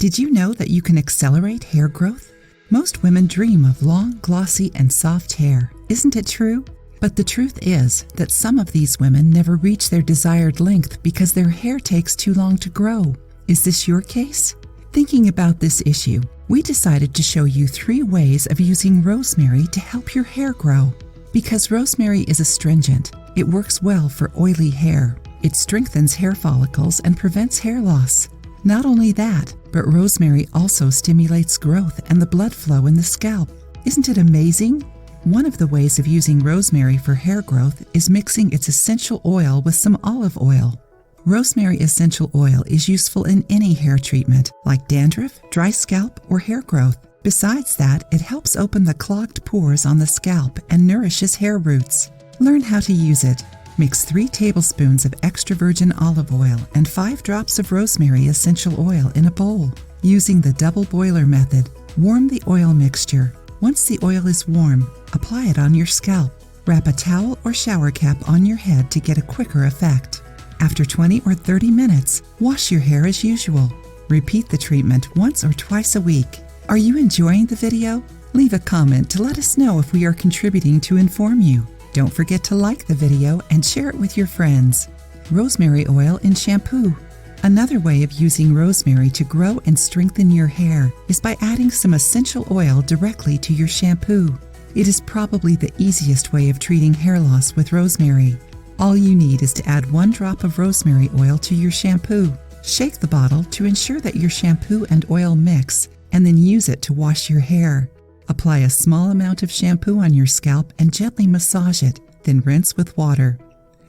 Did you know that you can accelerate hair growth? Most women dream of long, glossy, and soft hair. Isn't it true? But the truth is that some of these women never reach their desired length because their hair takes too long to grow. Is this your case? Thinking about this issue, we decided to show you 3 ways of using rosemary to help your hair grow. Because rosemary is astringent, it works well for oily hair. It strengthens hair follicles and prevents hair loss. Not only that, but rosemary also stimulates growth and the blood flow in the scalp. Isn't it amazing? One of the ways of using rosemary for hair growth is mixing its essential oil with some olive oil. Rosemary essential oil is useful in any hair treatment, like dandruff, dry scalp, or hair growth. Besides that, it helps open the clogged pores on the scalp and nourishes hair roots. Learn how to use it. Mix 3 tablespoons of extra virgin olive oil and 5 drops of rosemary essential oil in a bowl. Using the double boiler method, warm the oil mixture. Once the oil is warm, apply it on your scalp. Wrap a towel or shower cap on your head to get a quicker effect. After 20 or 30 minutes, wash your hair as usual. Repeat the treatment once or twice a week. Are you enjoying the video? Leave a comment to let us know if we are contributing to inform you. Don't forget to like the video and share it with your friends. Rosemary oil in shampoo. Another way of using rosemary to grow and strengthen your hair is by adding some essential oil directly to your shampoo. It is probably the easiest way of treating hair loss with rosemary. All you need is to add 1 drop of rosemary oil to your shampoo. Shake the bottle to ensure that your shampoo and oil mix, and then use it to wash your hair. Apply a small amount of shampoo on your scalp and gently massage it, then rinse with water.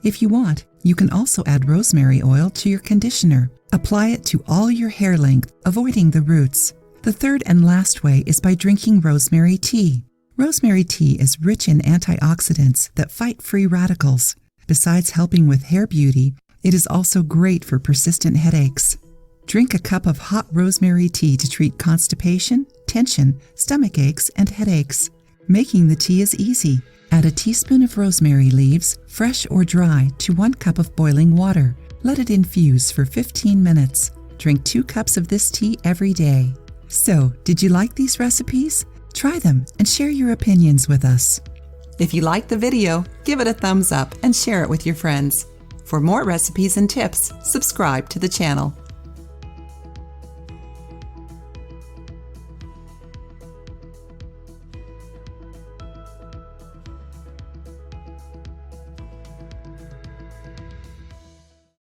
If you want, you can also add rosemary oil to your conditioner. Apply it to all your hair length, avoiding the roots. The third and last way is by drinking rosemary tea. Rosemary tea is rich in antioxidants that fight free radicals. Besides helping with hair beauty, it is also great for persistent headaches. Drink a cup of hot rosemary tea to treat constipation, tension, stomach aches, and headaches. Making the tea is easy. Add a teaspoon of rosemary leaves, fresh or dry, to 1 cup of boiling water. Let it infuse for 15 minutes. Drink 2 cups of this tea every day. So, did you like these recipes? Try them and share your opinions with us. If you liked the video, give it a thumbs up and share it with your friends. For more recipes and tips, subscribe to the channel.